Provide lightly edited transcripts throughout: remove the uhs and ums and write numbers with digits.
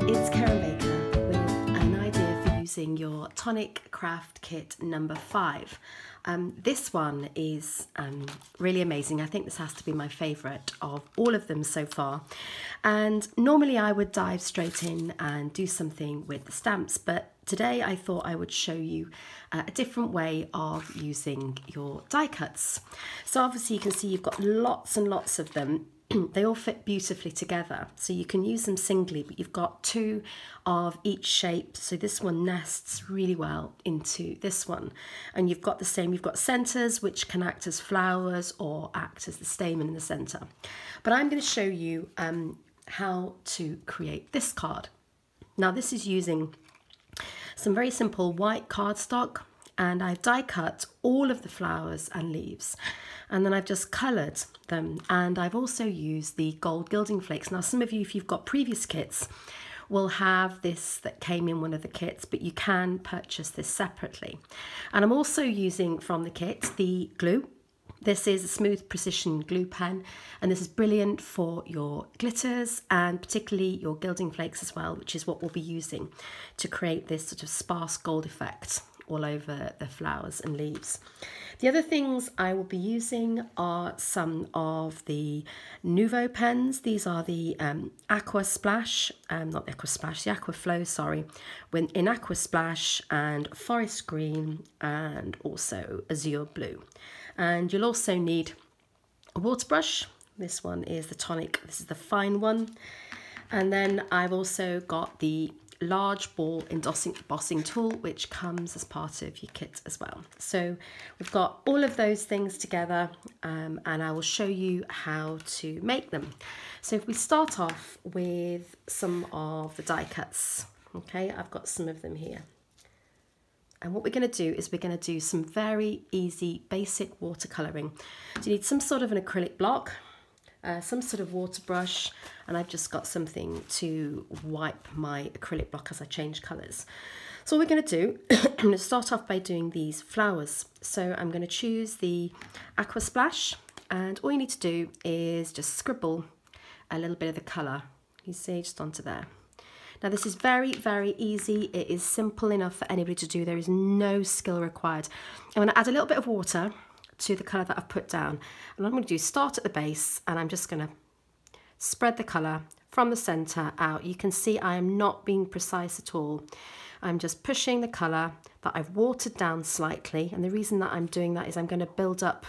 it's Keren Baker with an idea for using your Tonic Craft Kit number 5. This one is really amazing. I think this has to be my favourite of all of them so far. And normally I would dive straight in and do something with the stamps, but today I thought I would show you a different way of using your die cuts. So obviously you can see you've got lots and lots of them. They all fit beautifully together, so you can use them singly, but you've got 2 of each shape, so this one nests really well into this one. And you've got the same, you've got centres which can act as flowers or act as the stamen in the centre. But I'm going to show you how to create this card. Now this is using some very simple white cardstock, and I've die cut all of the flowers and leaves, and then I've just coloured them, and I've also used the gold gilding flakes. Now some of you, if you've got previous kits, will have this that came in one of the kits, but you can purchase this separately. And I'm also using from the kit the glue. This is a smooth precision glue pen, and this is brilliant for your glitters and particularly your gilding flakes as well, which is what we'll be using to create this sort of sparse gold effect all over the flowers and leaves. The other things I will be using are some of the Nuvo pens. These are the Aqua Splash, not the Aqua Splash, the Aqua Flow, sorry, in Aqua Splash and Forest Green and also Azure Blue. And you'll also need a water brush. This one is the Tonic, this is the fine one. And then I've also got the large ball embossing tool, which comes as part of your kit as well. So we've got all of those things together, and I will show you how to make them. So if we start off with some of the die cuts, okay, I've got some of them here. And what we're going to do is we're going to do some very easy basic watercolouring. So you need some sort of an acrylic block, some sort of water brush, and I've just got something to wipe my acrylic block as I change colours. So what we're going to do, I'm going to start off by doing these flowers. So I'm going to choose the Aqua Splash, and all you need to do is just scribble a little bit of the colour, you see, just onto there. Now this is very, very easy. It is simple enough for anybody to do. There is no skill required. I'm going to add a little bit of water to the colour that I've put down, and I'm going to do start at the base, and I'm just going to spread the colour from the centre out. You can see I am not being precise at all. I'm just pushing the colour that I've watered down slightly, and the reason that I'm doing that is I'm going to build up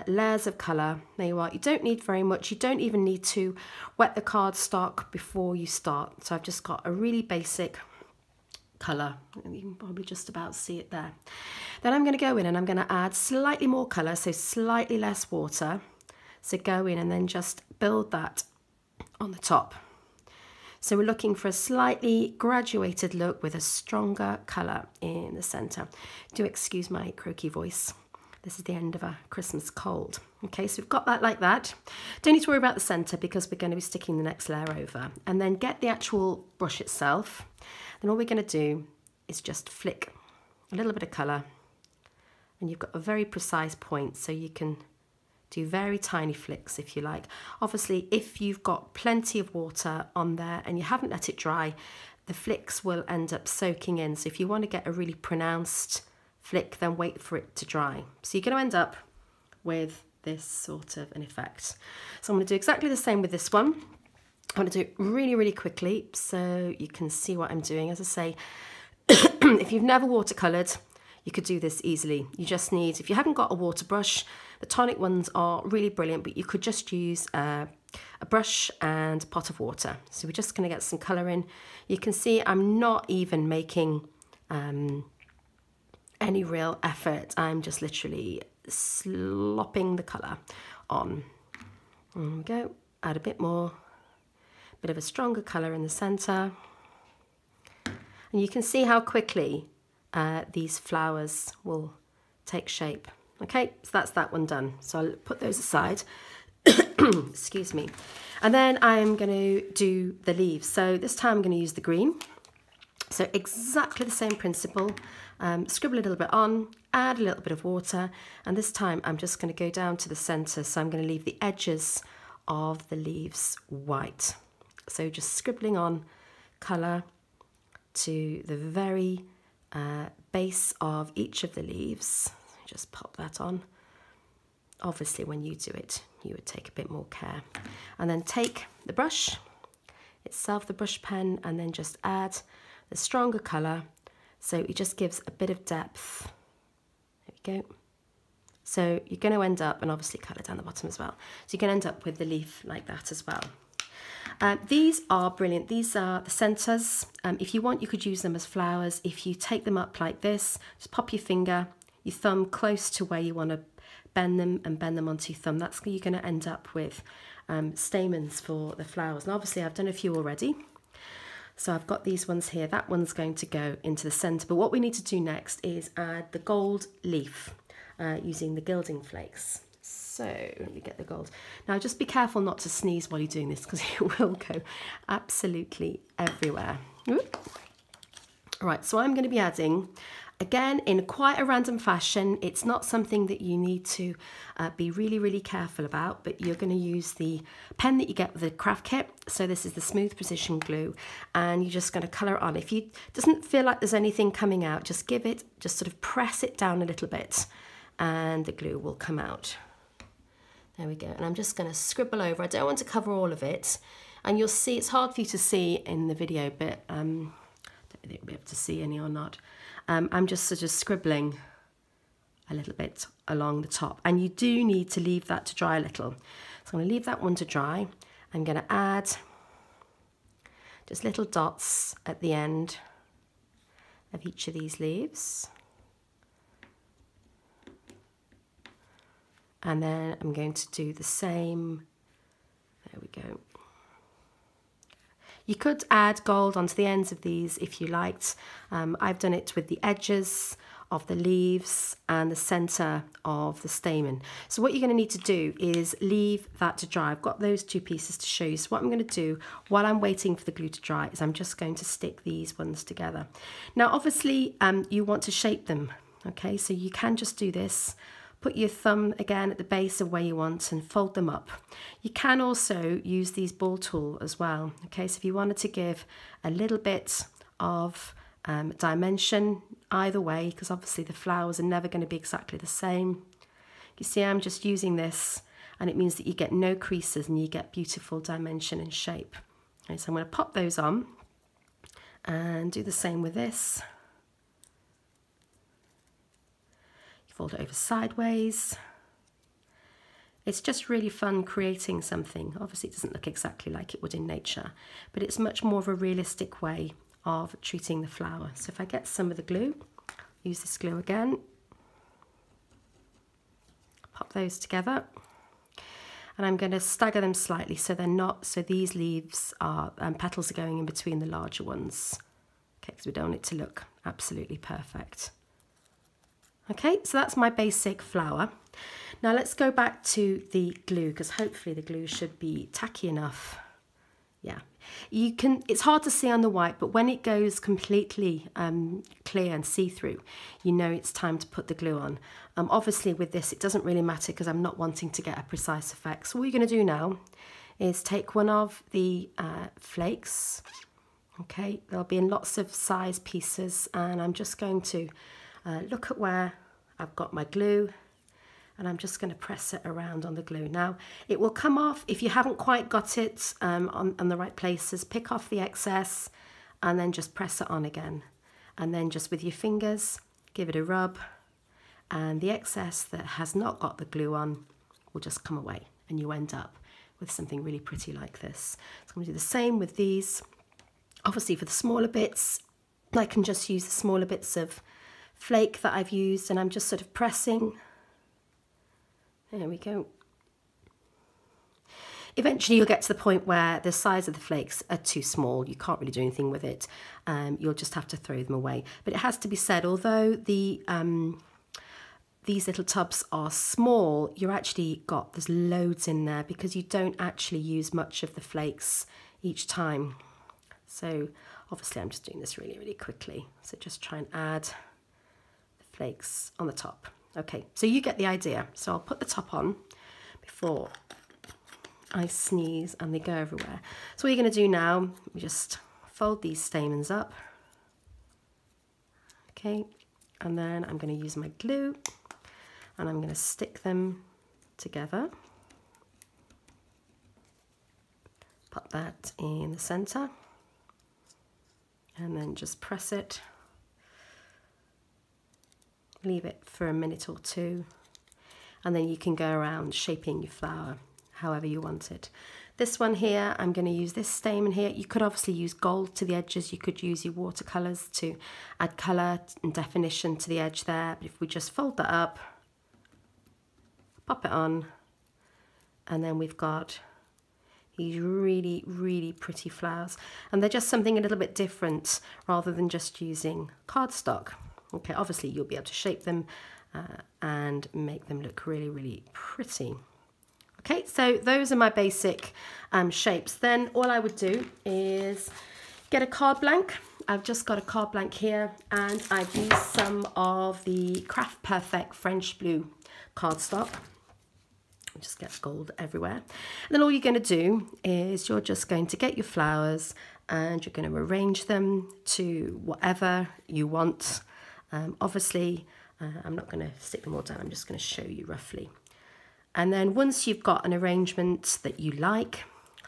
layers of colour. There you are. You don't need very much. You don't even need to wet the cardstock before you start. So I've just got a really basic colour, and you can probably just about see it there. Then I'm going to go in and I'm going to add slightly more colour, so slightly less water. So go in and then just build that on the top. So we're looking for a slightly graduated look with a stronger colour in the centre. Do excuse my croaky voice. This is the end of a Christmas cold. Okay, so we've got that like that. Don't need to worry about the centre because we're going to be sticking the next layer over. And then get the actual brush itself. Then all we're going to do is just flick a little bit of colour, and you've got a very precise point, so you can do very tiny flicks if you like. Obviously, if you've got plenty of water on there and you haven't let it dry, the flicks will end up soaking in. So if you want to get a really pronounced flick, then wait for it to dry. So you're going to end up with this sort of an effect. So I'm going to do exactly the same with this one. I'm going to do it really, really quickly so you can see what I'm doing. As I say, if you've never watercoloured, you could do this easily. You just need, if you haven't got a water brush, the Tonic ones are really brilliant, but you could just use a brush and a pot of water. So we're just going to get some colour in. You can see I'm not even making any real effort. I'm just literally slopping the colour on. There we go. Add a bit more. Bit of a stronger colour in the centre, and you can see how quickly these flowers will take shape. Okay, so that's that one done. So I'll put those aside. Excuse me. And then I'm going to do the leaves. So this time I'm going to use the green. So exactly the same principle. Scribble a little bit on, add a little bit of water, and this time I'm just going to go down to the centre. So I'm going to leave the edges of the leaves white. So just scribbling on colour to the very base of each of the leaves. Just pop that on. Obviously when you do it, you would take a bit more care. And then take the brush itself, the brush pen, and then just add the stronger colour. So it just gives a bit of depth. There we go. So you're going to end up, and obviously colour down the bottom as well. So you're going to end up with the leaf like that as well. These are brilliant. These are the centres. If you want, you could use them as flowers. If you take them up like this, just pop your finger, your thumb close to where you want to bend them and bend them onto your thumb. That's where you're going to end up with stamens for the flowers. And obviously I've done a few already. So I've got these ones here. That one's going to go into the centre. But what we need to do next is add the gold leaf using the gilding flakes. So let me get the gold. Now just be careful not to sneeze while you're doing this because it will go absolutely everywhere. Oop. All right, so I'm going to be adding, again, in quite a random fashion. It's not something that you need to be really, really careful about, but you're going to use the pen that you get with the craft kit. So this is the Smooth Precision Glue, and you're just going to colour it on. If you doesn't feel like there's anything coming out, just sort of press it down a little bit, and the glue will come out. There we go. And I'm just going to scribble over. I don't want to cover all of it, and you'll see it's hard for you to see in the video, but I don't know if you'll be able to see any or not. I'm just sort of scribbling a little bit along the top, and you do need to leave that to dry a little. So I'm going to leave that one to dry. I'm going to add just little dots at the end of each of these leaves. And then I'm going to do the same. There we go. You could add gold onto the ends of these if you liked. I've done it with the edges of the leaves and the centre of the stamen. So what you're going to need to do is leave that to dry. I've got those two pieces to show you. So what I'm going to do while I'm waiting for the glue to dry is I'm just going to stick these ones together. Now obviously you want to shape them, okay? So you can just do this. Put your thumb again at the base of where you want and fold them up. You can also use these ball tool as well. Okay, so if you wanted to give a little bit of dimension either way, because obviously the flowers are never going to be exactly the same. You see, I'm just using this, and it means that you get no creases and you get beautiful dimension and shape. Okay, so I'm going to pop those on and do the same with this. Fold it over sideways. It's just really fun creating something. Obviously it doesn't look exactly like it would in nature, but it's much more of a realistic way of treating the flower. So if I get some of the glue, use this glue again, pop those together, and I'm going to stagger them slightly so they're not, so these leaves are, petals are going in between the larger ones. Okay, because we don't want it to look absolutely perfect. Okay, so that's my basic flower. Now let's go back to the glue, because hopefully the glue should be tacky enough. Yeah, you can, it's hard to see on the white, but when it goes completely clear and see-through, you know it's time to put the glue on. Obviously with this, it doesn't really matter because I'm not wanting to get a precise effect. So what you're going to do now is take one of the flakes. Okay, they'll be in lots of size pieces, and I'm just going to look at where I've got my glue, and I'm just going to press it around on the glue. Now it will come off if you haven't quite got it on the right places. Pick off the excess and then just press it on again, and then just with your fingers give it a rub, and the excess that has not got the glue on will just come away, and you end up with something really pretty like this. So I'm going to do the same with these. Obviously for the smaller bits, I can just use the smaller bits of flake that I've used, and I'm just sort of pressing. There we go. Eventually you'll get to the point where the size of the flakes are too small. You can't really do anything with it. You'll just have to throw them away. But it has to be said, although these little tubs are small, you're actually there's loads in there because you don't actually use much of the flakes each time. So obviously I'm just doing this really, really quickly. So just try and add the flakes on the top. Okay, so you get the idea. So I'll put the top on before I sneeze and they go everywhere. So what you're going to do now, just fold these stamens up. Okay, and then I'm going to use my glue and I'm going to stick them together. Pop that in the center and then just press it. Leave it for a minute or two, and then you can go around shaping your flower however you want it. This one here, I'm going to use this stamen here. You could obviously use gold to the edges. You could use your watercolors to add color and definition to the edge there. But if we just fold that up, pop it on, and then we've got these really, really pretty flowers. And they're just something a little bit different rather than just using cardstock. Okay, obviously you'll be able to shape them and make them look really, really pretty. Okay, so those are my basic shapes. Then all I would do is get a card blank. I've just got a card blank here, and I've used some of the Craft Perfect French Blue cardstock. Just get gold everywhere. And then all you're going to do is you're just going to get your flowers and you're going to arrange them to whatever you want. Obviously, I'm not going to stick them all down, I'm just going to show you roughly. And then once you've got an arrangement that you like,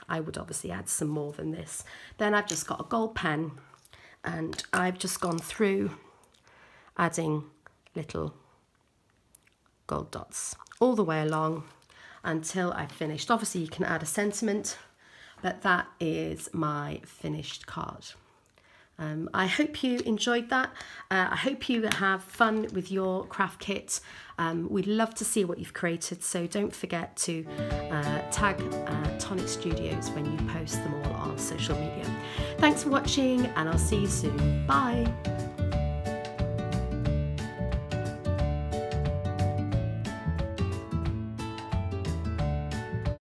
I would obviously add some more than this. Then I've just got a gold pen and I've just gone through adding little gold dots all the way along until I've finished. Obviously you can add a sentiment, but that is my finished card. I hope you enjoyed that. I hope you have fun with your craft kit. We'd love to see what you've created, so don't forget to tag Tonic Studios when you post them all on social media. Thanks for watching, and I'll see you soon. Bye.